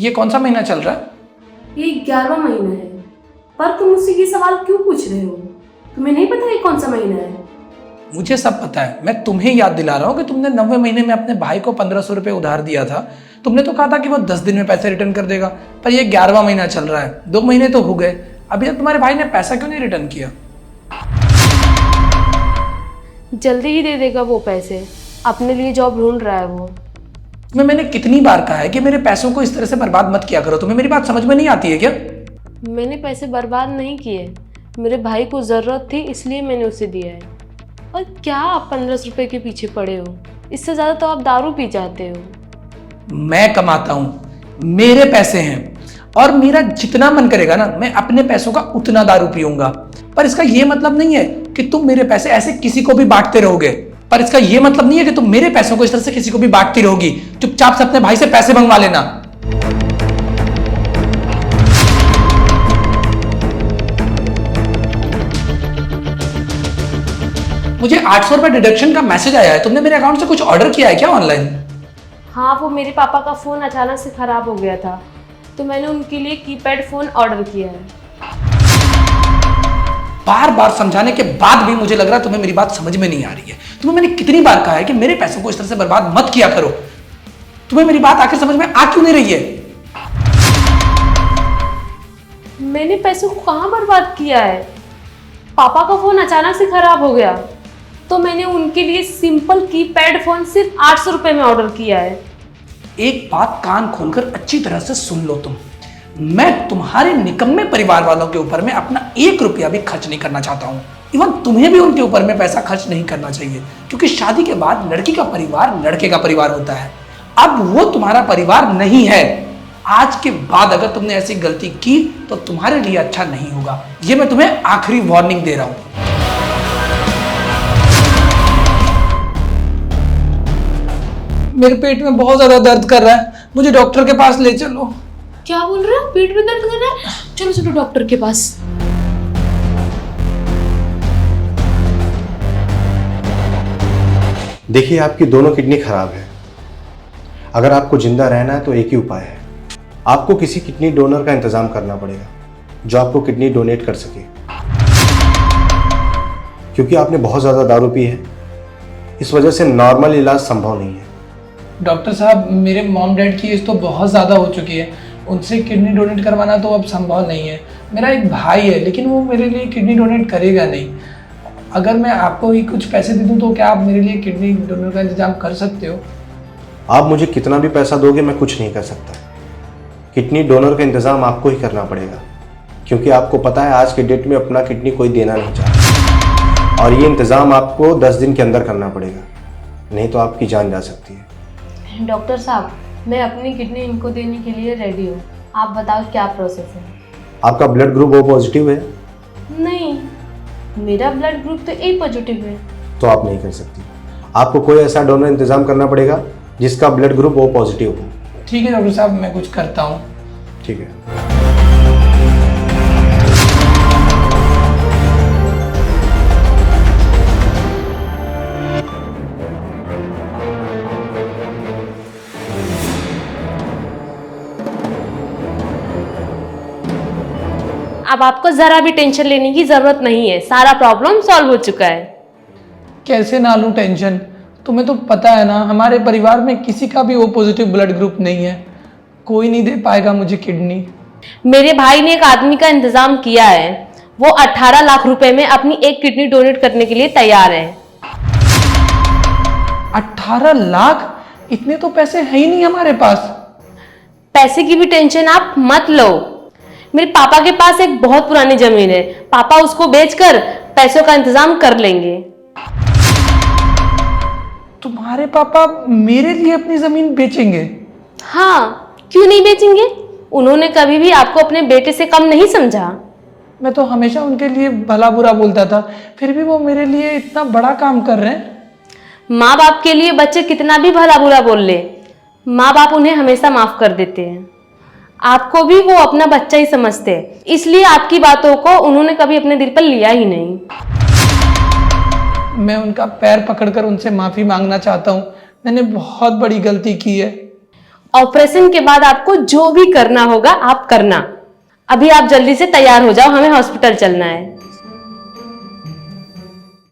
ये कौन सा महीना चल रहा है? ये 11वां महीना है। पर तुम मुझसे ये सवाल क्यों पूछ रहे हो? तुम्हें नहीं पता ये कौन सा महीना है? मुझे सब पता है। मैं तुम्हें याद दिला रहा हूँ कि तुमने 9वें महीने में अपने भाई को 1500 रुपये उधार दिया था। तुमने तो कहा था कि वो 10 दिन में पैसे रिटर्न कर देगा, पर ये 11वां महीना चल रहा है, 2 महीने तो हो गए, अभी तक तुम्हारे भाई ने पैसा क्यों नहीं रिटर्न किया? जल्दी ही दे देगा वो पैसे, अपने लिए जॉब ढूंढ रहा है वो। तुम्हें मैंने कितनी बार कहा है कि मेरे पैसों को इस तरह से बर्बाद मत किया करो। तुम्हें मेरी बात समझ में नहीं आती है क्या? मैंने पैसे बर्बाद नहीं किए, मेरे भाई को ज़रूरत थी इसलिए मैंने उसे दिया है। और क्या आप 1500 रुपये के पीछे पड़े हो? इससे ज़्यादा तो आप दारू पी जाते हो। मैं कमाता हूँ, मेरे पैसे हैं, और मेरा जितना मन करेगा ना मैं अपने पैसों का उतना दारू पीऊंगा। पर इसका ये मतलब नहीं है कि तुम मेरे पैसे ऐसे किसी को भी बांटते रहोगे। पर इसका ये मतलब नहीं है कि तुम मेरे पैसों को इस तरह से किसी को भी बांटती रहोगी। चुपचाप से अपने भाई से पैसे मंगवा लेना। मुझे 800 रुपए डिडक्शन का मैसेज आया है। तुमने मेरे अकाउंट से कुछ ऑर्डर किया है क्या ऑनलाइन? हाँ, वो मेरे पापा का फ़ोन अचानक से ख़राब हो गया था, तो मैंने उनके लिए कीपैड फ़ोन ऑर्डर किया है। बार बार समझाने के बाद भी मुझे लग रहा है तुम्हें मेरी बात समझ में नहीं आ रही है। तुम्हें मैंने कितनी बार कहा है कि मेरे पैसों को इस तरह से बर्बाद मत किया करो। तुम्हें मेरी बात आखिर समझ में आ क्यों नहीं रही है? मैंने पैसों को कहाँ बर्बाद किया है? पापा का फ़ोन अचानक से ख़राब हो गया, तो मैंने उनके लिए सिंपल कीपैड फ़ोन सिर्फ 800 रुपये में ऑर्डर किया है। एक बात कान खोलकर अच्छी तरह से सुन लो तुम। मैं तुम्हारे निकम्मे परिवार वालों के ऊपर में अपना 1 रुपया भी खर्च नहीं करना चाहता हूँ। इवन तुम्हें भी उनके ऊपर में पैसा खर्च नहीं करना चाहिए, क्योंकि शादी के बाद लड़की का परिवार लड़के का परिवार होता है। अब वो तुम्हारा परिवार नहीं है। आज के बाद अगर तुमने ऐसी गलती की तो तुम्हारे लिए अच्छा नहीं होगा। ये मैं तुम्हें आखिरी वार्निंग दे रहा हूँ। मेरे पेट में बहुत ज्यादा दर्द कर रहा है, मुझे डॉक्टर के पास ले चलो। क्या बोल रहे हो? पेट में दर्द कर रहा है? चलो चलो डॉक्टर के पास। देखिए, आपकी दोनों किडनी खराब है। अगर आपको जिंदा रहना है तो एक ही उपाय है, आपको किसी किडनी डोनर का इंतजाम करना पड़ेगा जो आपको किडनी डोनेट कर सके। क्योंकि आपने बहुत ज़्यादा दारू पी है, इस वजह से नॉर्मल इलाज संभव नहीं है। डॉक्टर साहब, मेरे मॉम डैड की एज तो बहुत ज़्यादा हो चुकी है, उनसे किडनी डोनेट करवाना तो अब संभव नहीं है। मेरा एक भाई है, लेकिन वो मेरे लिए किडनी डोनेट करेगा नहीं। अगर मैं आपको ही कुछ पैसे दे दूँ तो क्या आप मेरे लिए किडनी डोनेट का इंतजाम कर सकते हो? आप मुझे कितना भी पैसा दोगे मैं कुछ नहीं कर सकता। किडनी डोनर का इंतज़ाम आपको ही करना पड़ेगा, क्योंकि आपको पता है आज के डेट में अपना किडनी कोई देना नहीं चाहता, और ये इंतज़ाम आपको 10 दिन के अंदर करना पड़ेगा, नहीं तो आपकी जान जा सकती है। डॉक्टर साहब, मैं अपनी किडनी इनको देने के लिए रेडी हूँ। आप बताओ क्या प्रोसेस है? आपका ब्लड ग्रुप ओ पॉजिटिव है? नहीं, मेरा ब्लड ग्रुप तो ए पॉजिटिव है। तो आप नहीं कर सकती। आपको कोई ऐसा डोनर इंतजाम करना पड़ेगा जिसका ब्लड ग्रुप ओ पॉजिटिव हो। ठीक है डॉक्टर साहब, मैं कुछ करता हूँ। ठीक है। अब आपको जरा भी टेंशन लेने की जरूरत नहीं है, सारा प्रॉब्लम सॉल्व हो चुका है। कैसे ना लूँ टेंशन? तुम्हें तो पता है ना, हमारे परिवार में किसी का भी ओ पॉजिटिव ब्लड ग्रुप नहीं है। कोई नहीं दे पाएगा मुझे किडनी। मेरे भाई ने एक आदमी का इंतजाम किया है, वो 18 लाख रुपए में अपनी एक किडनी डोनेट करने के लिए तैयार है। 18 लाख? इतने तो पैसे है ही नहीं हमारे पास। पैसे की भी टेंशन आप मत लो। मेरे पापा के पास एक बहुत पुरानी जमीन है, पापा उसको बेचकर पैसों का इंतजाम कर लेंगे। तुम्हारे पापा मेरे लिए अपनी जमीन बेचेंगे? हाँ, क्यों नहीं बेचेंगे? उन्होंने कभी भी आपको अपने बेटे से कम नहीं समझा। मैं तो हमेशा उनके लिए भला बुरा बोलता था, फिर भी वो मेरे लिए इतना बड़ा काम कर रहे हैं। माँ बाप के लिए बच्चे कितना भी भला बुरा बोल ले, माँ बाप उन्हें हमेशा माफ कर देते हैं। आपको भी वो अपना बच्चा ही समझते हैं, इसलिए आपकी बातों को उन्होंने कभी अपने दिल पर लिया ही नहीं। मैं उनका पैर पकड़कर उनसे माफी मांगना चाहता हूँ। मैंने बहुत बड़ी गलती की है। ऑपरेशन के बाद आपको जो भी करना होगा आप करना। अभी आप जल्दी से तैयार हो जाओ, हमें हॉस्पिटल चलना है।